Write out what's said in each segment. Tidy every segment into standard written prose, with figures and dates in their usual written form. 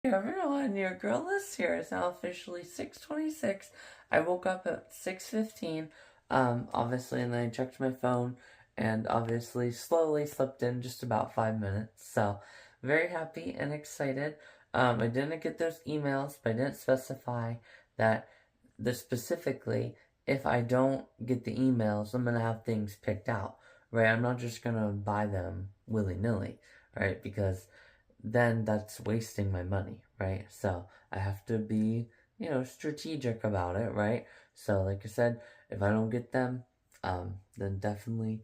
Hey everyone, your girl Liz here. It's now officially 6:26. I woke up at 6:15, obviously, and then I checked my phone, and obviously slowly slept in just about 5 minutes. So, very happy and excited. I didn't get those emails, but I didn't specify that specifically, if I don't get the emails, I'm gonna have things picked out, right? I'm not just gonna buy them willy-nilly, right? Because then that's wasting my money, right? So I have to be, strategic about it, right? So like I said, if I don't get them, then definitely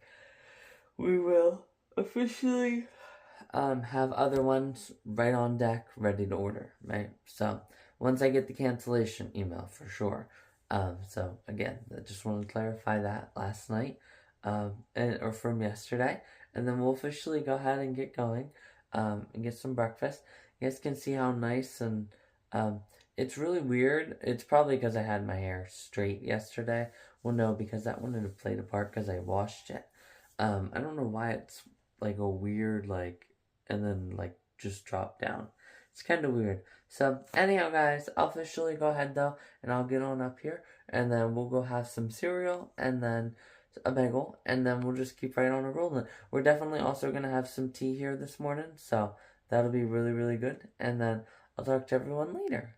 we will officially have other ones right on deck, ready to order, right? So once I get the cancellation email for sure. So again, I just want to clarify that last night, or from yesterday, and then we'll officially go ahead and get going, and get some breakfast. You guys can see how nice and um, it's really weird. It's probably because I had my hair straight yesterday. Well, no, because that one had played a part because I washed it. I don't know why it's like a weird and then like just drop down. It's kind of weird. So anyhow, guys, I'll officially go ahead though, and I'll get on up here, and then we'll go have some cereal, and then a bagel, and then we'll just keep right on rolling. We're definitely also gonna have some tea here this morning, so that'll be really, really good. And then I'll talk to everyone later.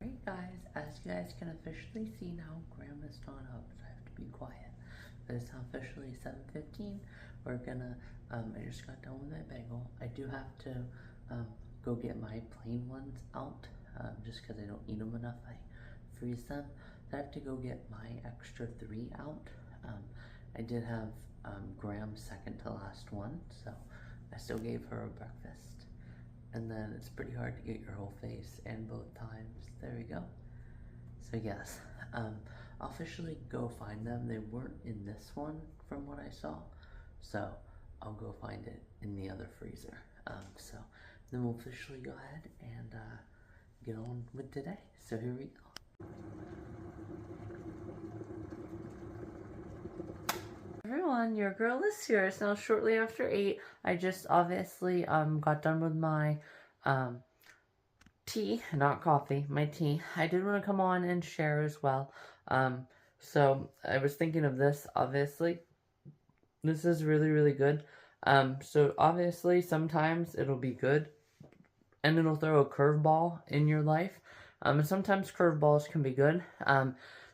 Alright guys, as you guys can officially see now, Grandma's not up, so I have to be quiet. But it's officially 7:15. We're gonna, I just got done with my bagel. I do have to go get my plain ones out, just because I don't eat them enough. I freeze them. So I have to go get my extra 3 out. I did have Graham's second to last one, so I still gave her a breakfast. And then it's pretty hard to get your whole face and both times. There we go. So yes, I'll officially go find them. They weren't in this one from what I saw, so I'll go find it in the other freezer. So then we'll officially go ahead and get on with today. So here we go. Everyone, your girl is here. It's now shortly after 8. I just obviously got done with my tea, not coffee, my tea. I did want to come on and share as well. So I was thinking of this, obviously. This is really, really good. So obviously sometimes it'll be good and it'll throw a curveball in your life. And sometimes curveballs can be good.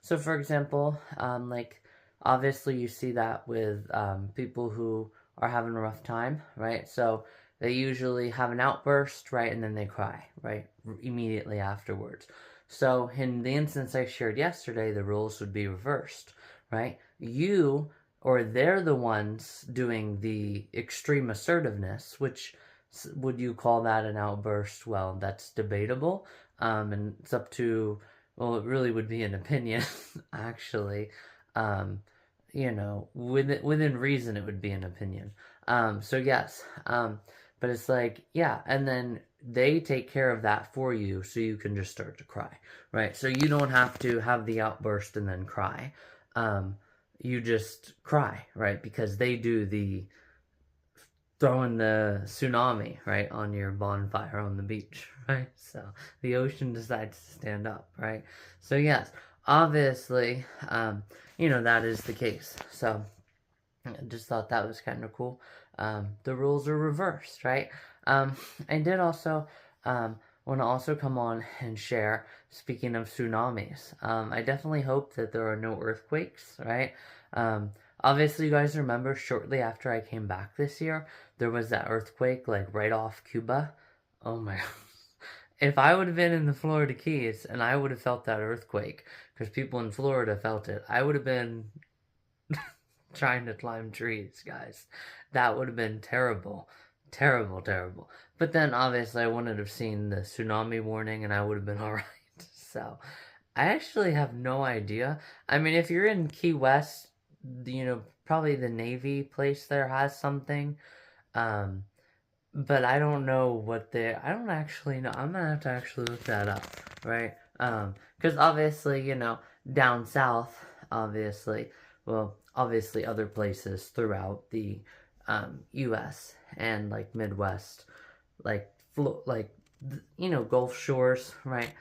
So for example, like obviously you see that with people who are having a rough time, right? So they usually have an outburst, right? And then they cry, right? Immediately afterwards. So in the instance I shared yesterday, the roles would be reversed, right? You or they're the ones doing the extreme assertiveness, which would you call that an outburst? Well, that's debatable. And it's up to, well, it really would be an opinion, actually. Within reason, it would be an opinion. So yes, but it's like, yeah, and then they take care of that for you so you can just start to cry, right? So you don't have to have the outburst and then cry. You just cry, right? Because they do the throwing the tsunami, right, on your bonfire on the beach, right? So the ocean decides to stand up, right? So yes, obviously, that is the case. So I just thought that was kind of cool. The rules are reversed, right? I did also want to also come on and share, speaking of tsunamis, I definitely hope that there are no earthquakes, right? Obviously, you guys remember shortly after I came back this year, there was that earthquake, like, right off Cuba. Oh my God. If I would have been in the Florida Keys and I would have felt that earthquake, because people in Florida felt it, I would have been trying to climb trees, guys. That would have been terrible. Terrible, terrible. But then, obviously, I wouldn't have seen the tsunami warning and I would have been alright. So, I actually have no idea. I mean, if you're in Key West, probably the Navy place there has something. But I don't know I don't actually know. I'm gonna have to actually look that up, right? Because obviously, down south, obviously. Well, obviously other places throughout the U.S. and like Midwest, like Gulf shores, right?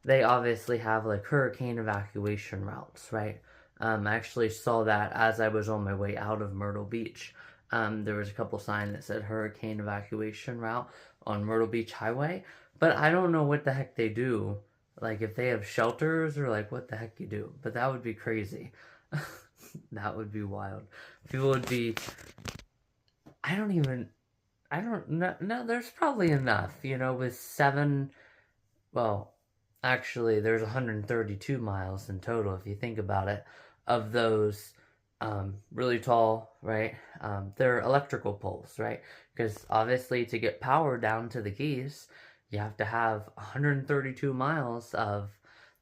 They obviously have like hurricane evacuation routes, right? I actually saw that as I was on my way out of Myrtle Beach. There was a couple signs that said hurricane evacuation route on Myrtle Beach Highway, but I don't know what the heck they do. Like if they have shelters or like what the heck you do. But that would be crazy. That would be wild. People would be, I don't know. No, there's probably enough, with well, actually, there's 132 miles in total, if you think about it, of those really tall, right? They're electrical poles, right? Because obviously, to get power down to the Keys, you have to have 132 miles of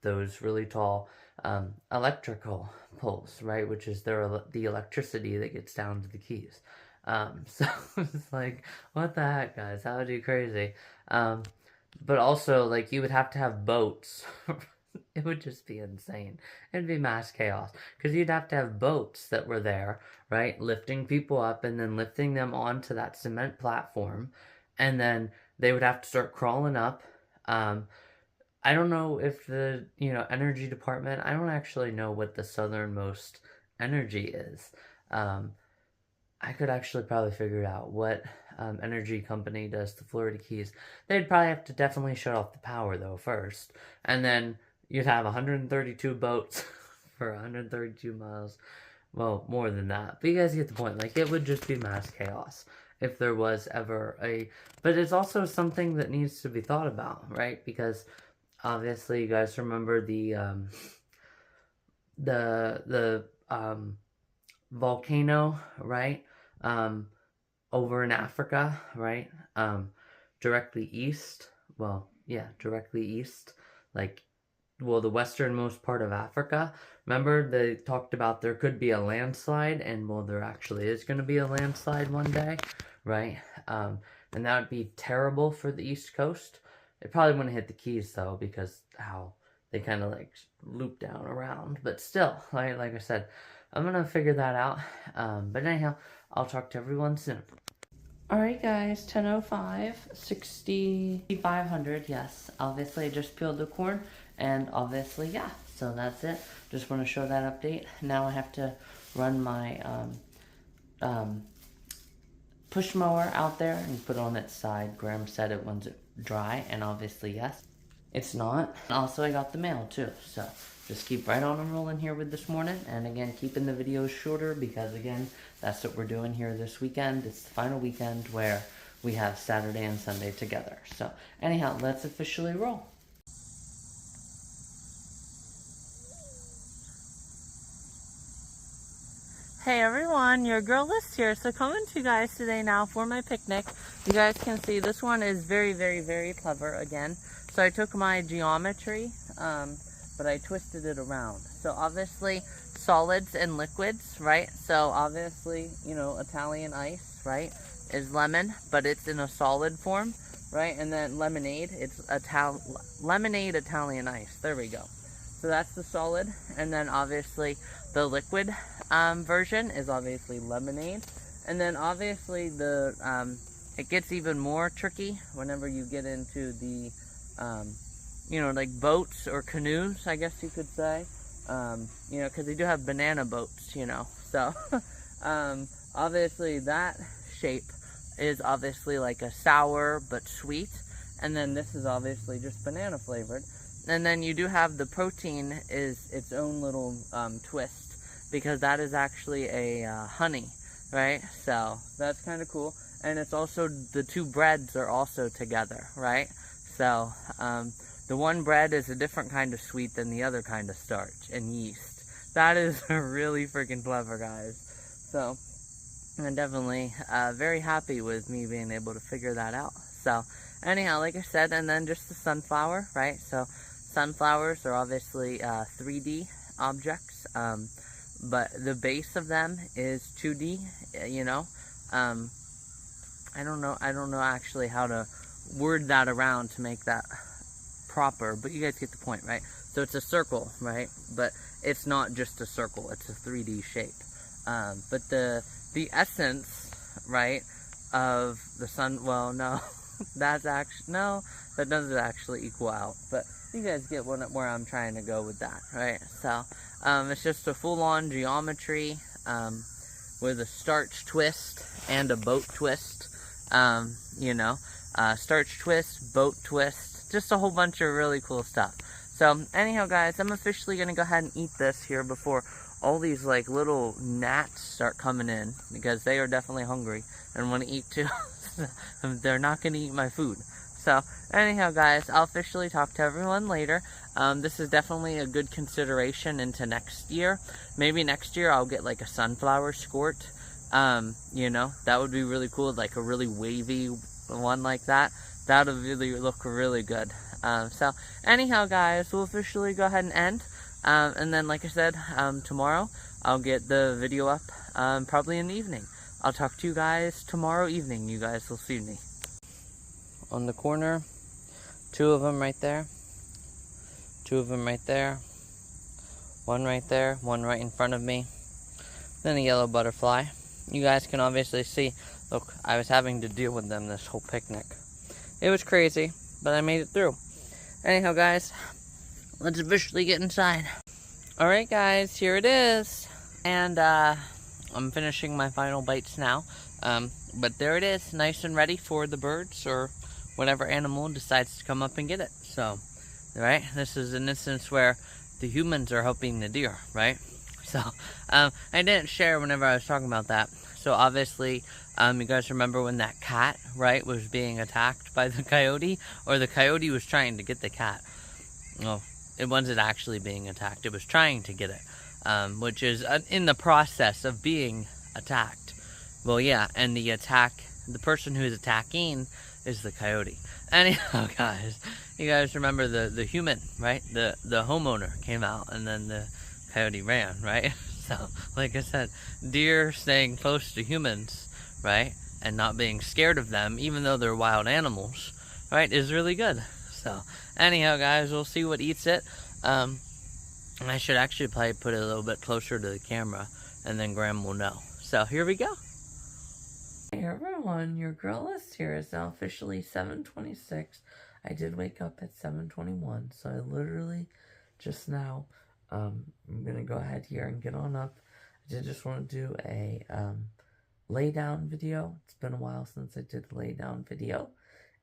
those really tall electrical poles, right? Which is the electricity that gets down to the Keys. So it's like, what the heck, guys? That would be crazy. But also, like, you would have to have boats. It would just be insane. It'd be mass chaos. Because you'd have to have boats that were there, right? Lifting people up and then lifting them onto that cement platform. And then they would have to start crawling up. I don't know if the, energy department, I don't actually know what the southernmost energy is. I could actually probably figure it out what energy company does the Florida Keys. They'd probably have to definitely shut off the power, though, first. And then you'd have 132 boats for 132 miles. Well, more than that. But you guys get the point. Like, it would just be mass chaos if there was ever a... But it's also something that needs to be thought about, right? Because, obviously, you guys remember the volcano, right? Over in Africa, right? Directly east. Well, yeah, directly east. Like, the westernmost part of Africa. Remember, they talked about there could be a landslide, and, there actually is going to be a landslide one day, right? And that would be terrible for the East Coast. It probably wouldn't hit the Keys, though, because how they kind of, like, loop down around. But still, like I said, I'm going to figure that out. But anyhow, I'll talk to everyone soon. Alright guys, 10:05, 6,500, yes. Obviously I just peeled the corn, and obviously, yeah. So that's it. Just want to show that update. Now I have to run my push mower out there and put it on its side. Graham said it wants it dry, and obviously, yes. It's not. And also I got the mail too, so just keep right on and rolling here with this morning. And again, keeping the videos shorter because, again, that's what we're doing here this weekend. It's the final weekend where we have Saturday and Sunday together. So anyhow, let's officially roll. Hey everyone, your girl Liz here. So coming to you guys today now for my picnic. You guys can see this one is very, very, very clever again. So I took my geometry, but I twisted it around. So obviously solids and liquids, right? So obviously, Italian ice, right, is lemon, but it's in a solid form, right? And then lemonade, it's lemonade Italian ice. There we go. So that's the solid. And then obviously the liquid version is obviously lemonade. And then obviously it gets even more tricky whenever you get into the like boats or canoes, I guess you could say, because they do have banana boats, so, obviously that shape is obviously like a sour but sweet, and then this is obviously just banana flavored, and then you do have the protein is its own little, twist, because that is actually a, honey, right, so that's kind of cool, and it's also, the two breads are also together, right, so, the one bread is a different kind of sweet than the other kind of starch and yeast. That is really freaking clever, guys. So, I'm definitely very happy with me being able to figure that out. So, anyhow, like I said, and then just the sunflower, right? So, sunflowers are obviously 3D objects, but the base of them is 2D, I don't know actually how to word that around to make that proper, but you guys get the point, right? So it's a circle, right? But it's not just a circle, it's a 3D shape. But the essence, right, of the sun, well, no, that doesn't actually equal out, but you guys get where I'm trying to go with that, right? So, it's just a full-on geometry, with a starch twist and a boat twist, starch twist, boat twist, just a whole bunch of really cool stuff. So, anyhow, guys, I'm officially going to go ahead and eat this here before all these, like, little gnats start coming in, because they are definitely hungry and want to eat, too. They're not going to eat my food. So, anyhow, guys, I'll officially talk to everyone later. This is definitely a good consideration into next year. Maybe next year I'll get, like, a sunflower skirt. That would be really cool, like a really wavy one like that. That would really look really good. So, anyhow, guys, we'll officially go ahead and end. And then, like I said, tomorrow I'll get the video up, probably in the evening. I'll talk to you guys tomorrow evening. You guys will see me. On the corner, 2 of them right there. 2 of them right there. 1 right there, 1 right in front of me. Then a yellow butterfly. You guys can obviously see, look, I was having to deal with them this whole picnic. It was crazy, but I made it through. Anyhow, guys, let's officially get inside. Alright, guys, here it is. And, I'm finishing my final bites now. But there it is, nice and ready for the birds or whatever animal decides to come up and get it. So, right, this is an instance where the humans are helping the deer, right? So, I didn't share whenever I was talking about that. So, obviously, you guys remember when that cat, right, was being attacked by the coyote? Or the coyote was trying to get the cat. Well, it wasn't actually being attacked. It was trying to get it, which is in the process of being attacked. Well, yeah, and the person who's attacking is the coyote. Anyhow, guys, you guys remember the human, right? The homeowner came out, and then the coyote ran, right? So, like I said, deer staying close to humans, right, and not being scared of them, even though they're wild animals, right, is really good. So, anyhow, guys, we'll see what eats it. I should actually probably put it a little bit closer to the camera, and then Graham will know. So, here we go. Hey everyone, your girl list here is now officially 7:26. I did wake up at 7:21, so I literally just now, I'm gonna go ahead here and get on up. I did just want to do a lay down video. It's been a while since I did a lay down video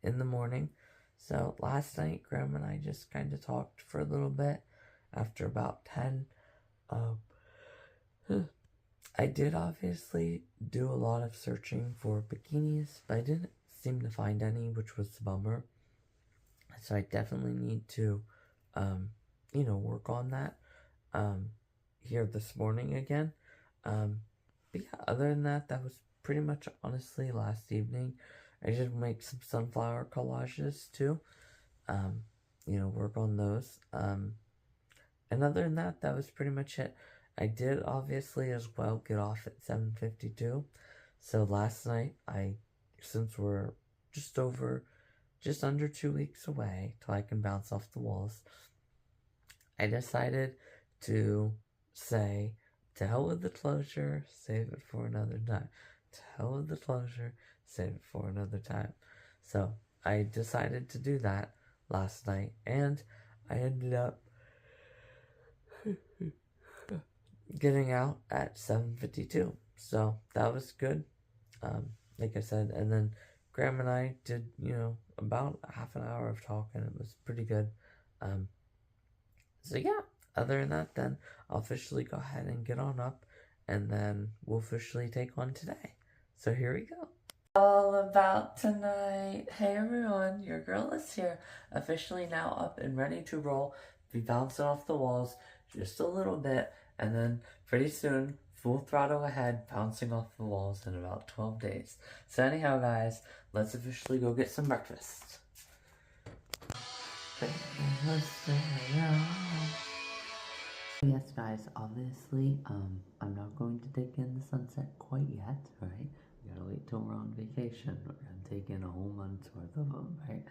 in the morning. So last night, Graham and I just kind of talked for a little bit after about 10. I did obviously do a lot of searching for bikinis, but I didn't seem to find any, which was a bummer. So I definitely need to, work on that here this morning again. But yeah, other than that, that was pretty much honestly last evening. I did make some sunflower collages too. Work on those. And other than that, that was pretty much it. I did obviously as well get off at 7:52. So last night, since we're just under 2 weeks away till I can bounce off the walls, I decided to say, to hell with the closure, save it for another time. To hell with the closure, save it for another time. So I decided to do that last night, and I ended up getting out at 7:52. So that was good. Like I said, and then Graham and I did, about half an hour of talking. It was pretty good. So yeah, other than that, then I'll officially go ahead and get on up, and then we'll officially take on today. So here we go. All about tonight. Hey everyone, your girl is here, officially now up and ready to roll. Be bouncing off the walls just a little bit, and then pretty soon, full throttle ahead, bouncing off the walls in about 12 days. So anyhow, guys, let's officially go get some breakfast. Yes, guys, obviously, I'm not going to take in the sunset quite yet, right? We gotta wait till we're on vacation. We're gonna take in a whole month's worth of them, right?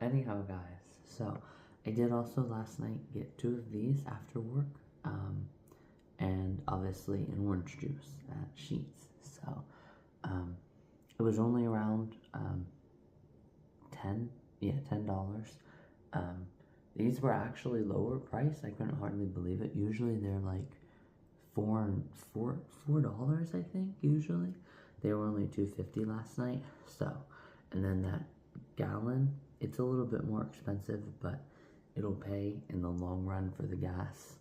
Anyhow, guys, so I did also last night get 2 of these after work. and obviously an orange juice at Sheetz. So it was only around $10. These were actually lower price. I couldn't hardly believe it. Usually they're like $4, I think. Usually they were only $2.50 last night. So, and then that gallon, it's a little bit more expensive, but it'll pay in the long run for the gas.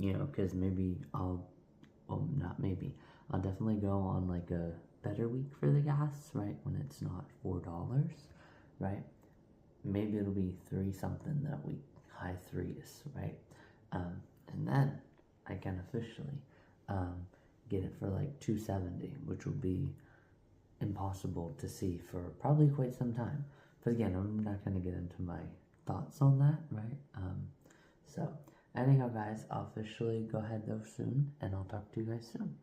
You know, because maybe not maybe, I'll definitely go on like a better week for the gas, right? When it's not $4, right? Maybe it'll be 3 something that week, high 3s, right? And then I can officially get it for like $2.70, which will be impossible to see for probably quite some time. But again, I'm not going to get into my thoughts on that, right? So anyhow, guys, I'll officially go ahead though soon, and I'll talk to you guys soon.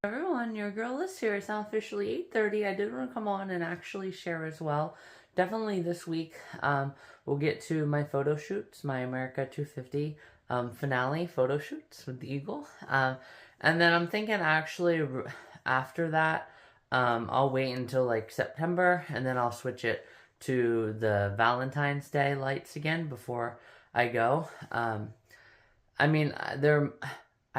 Everyone, your girl Liz here. It's now officially 8:30. I did want to come on and actually share as well. Definitely this week, we'll get to my photo shoots, my America 250 finale photo shoots with the Eagle. And then I'm thinking actually after that, I'll wait until like September, and then I'll switch it to the Valentine's Day lights again before I go. I mean, I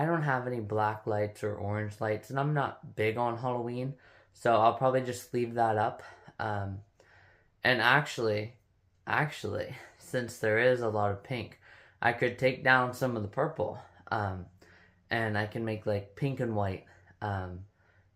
don't have any black lights or orange lights, and I'm not big on Halloween, so I'll probably just leave that up. And actually, since there is a lot of pink, I could take down some of the purple, and I can make like pink and white,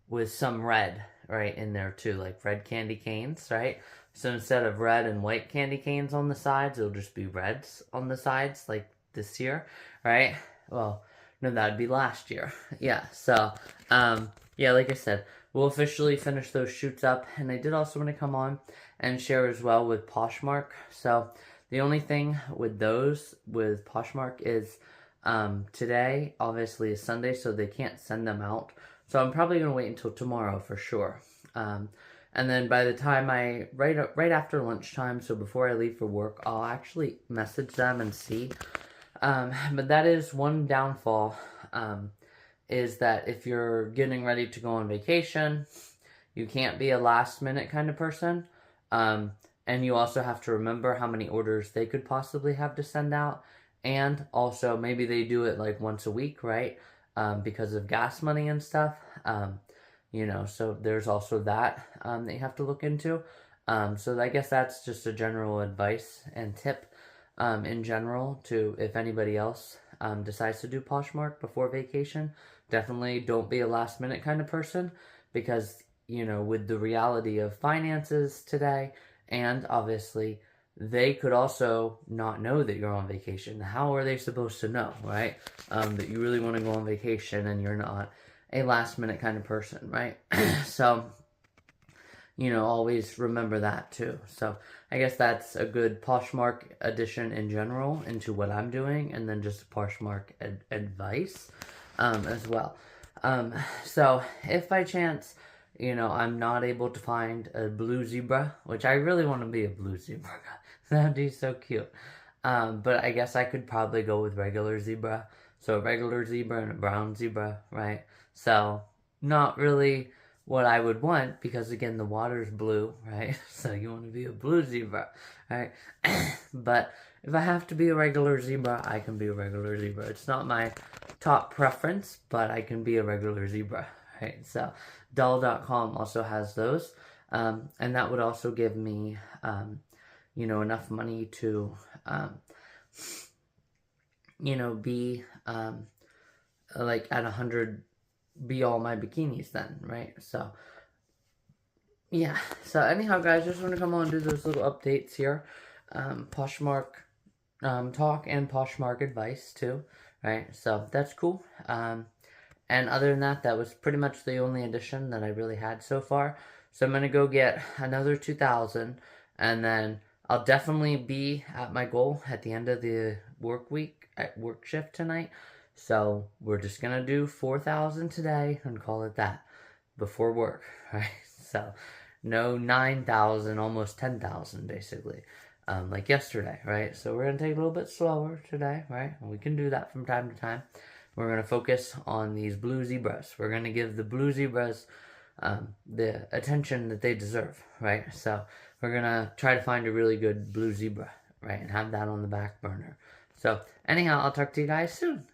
with some red right in there too, like red candy canes, right? So instead of red and white candy canes on the sides, it'll just be reds on the sides, like this year, right? Well, no, that'd be last year. Yeah, so, yeah, like I said, we'll officially finish those shoots up, and I did also want to come on and share as well with Poshmark. So the only thing with those, with Poshmark, is today, obviously, is Sunday, so they can't send them out. So I'm probably going to wait until tomorrow for sure. And then by the time right after lunchtime, so before I leave for work, I'll actually message them and see. But that is one downfall, is that if you're getting ready to go on vacation, you can't be a last minute kind of person. And you also have to remember how many orders they could possibly have to send out. And also maybe they do it like once a week, right? Because of gas money and stuff. You know, so there's also that, that you have to look into. So I guess that's just a general advice and tip, in general, to if anybody else decides to do Poshmark before vacation. Definitely don't be a last minute kind of person, because, you know, with the reality of finances today, and obviously they could also not know that you're on vacation. How are they supposed to know, right? That you really want to go on vacation and you're not a last minute kind of person, right? So, you know, always remember that too. So I guess that's a good Poshmark addition in general into what I'm doing, and then just Poshmark advice as well. So if by chance, you know, I'm not able to find a blue zebra, which I really want to be a blue zebra. That'd be so cute. But I guess I could probably go with regular zebra. So a regular zebra and a brown zebra, right? So not really what I would want, because again, the water's blue, right? So you want to be a blue zebra, right? But if I have to be a regular zebra, I can be a regular zebra. It's not my top preference, but I can be a regular zebra, right? So doll.com also has those. And that would also give me, you know, enough money to, you know, be, like at 100, be all my bikinis then, right? So, yeah. So anyhow, guys, just want to come on and do those little updates here. Poshmark talk and Poshmark advice too, right? So that's cool. And other than that, that was pretty much the only addition that I really had so far. So I'm going to go get another 2,000, and then I'll definitely be at my goal at the end of the work week, at work shift tonight. So we're just going to do 4,000 today and call it that before work, right? So no 9,000, almost 10,000 basically. like yesterday, right? So we're going to take it a little bit slower today, right? And we can do that from time to time. We're going to focus on these blue zebras. We're going to give the blue zebras the attention that they deserve, right? So we're going to try to find a really good blue zebra, right? And have that on the back burner. So anyhow, I'll talk to you guys soon.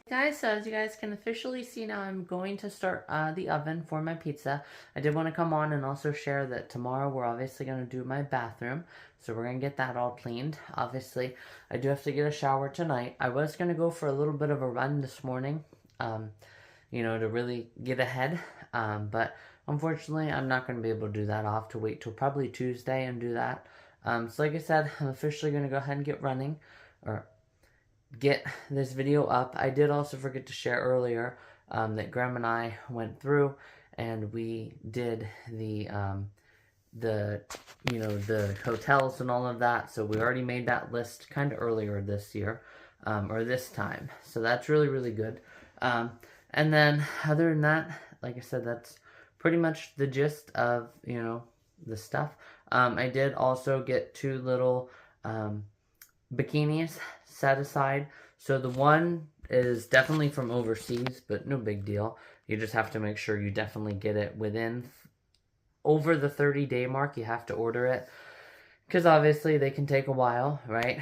Guys, so as you guys can officially see now, I'm going to start the oven for my pizza. I did want to come on and also share that tomorrow we're obviously going to do my bathroom. So we're going to get that all cleaned. Obviously, I do have to get a shower tonight. I was going to go for a little bit of a run this morning, you know, to really get ahead. But unfortunately, I'm not going to be able to do that. I'll have to wait till probably Tuesday and do that. So like I said, I'm officially going to go ahead and get running, or get this video up. I did also forget to share earlier that Graham and I went through and we did the you know, the hotels and all of that. So we already made that list kind of earlier this year, or this time. So that's really, really good. And then other than that, like I said, that's pretty much the gist of, you know, the stuff. I did also get 2 little bikinis set aside. So the one is definitely from overseas, but no big deal. You just have to make sure you definitely get it within over the 30-day mark. You have to order it because obviously they can take a while, right?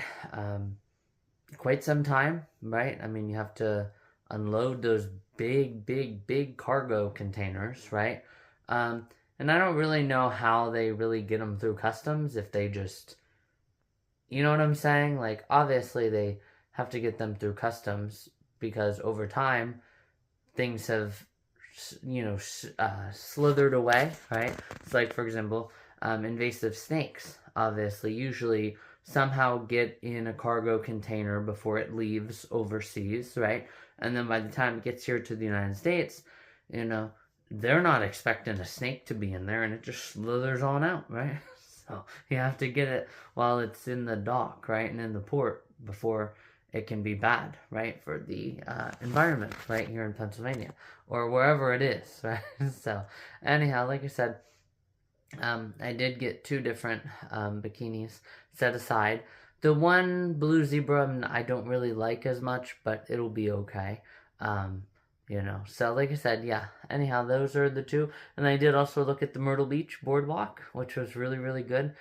Quite some time, right? I mean, you have to unload those big cargo containers, right? And I don't really know how they really get them through customs, if they just, you know what I'm saying? Like, obviously they have to get them through customs because over time things have, you know, slithered away, right? It's like, for example, invasive snakes obviously usually somehow get in a cargo container before it leaves overseas, right? And then by the time it gets here to the United States, you know, they're not expecting a snake to be in there, and it just slithers on out, right? So you have to get it while it's in the dock, right, and in the port before it can be bad, right, for the environment, right, here in Pennsylvania, or wherever it is, right? So anyhow, like I said, I did get 2 different bikinis set aside. The one blue zebra I don't really like as much, but it'll be okay. You know, so like I said, yeah. Anyhow, those are the 2. And I did also look at the Myrtle Beach boardwalk, which was really, really good.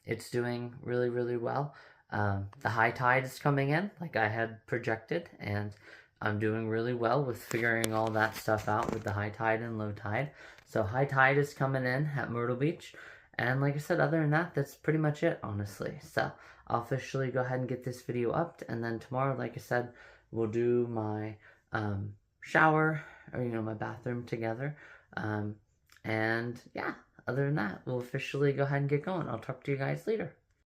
It's doing really, really well. The high tide is coming in, like I had projected, and I'm doing really well with figuring all that stuff out with the high tide and low tide. So high tide is coming in at Myrtle Beach. And like I said, other than that, that's pretty much it, honestly. So I'll officially go ahead and get this video up. And then tomorrow, like I said, we'll do my shower, or, you know, my bathroom together. And yeah, other than that, we'll officially go ahead and get going. I'll talk to you guys later.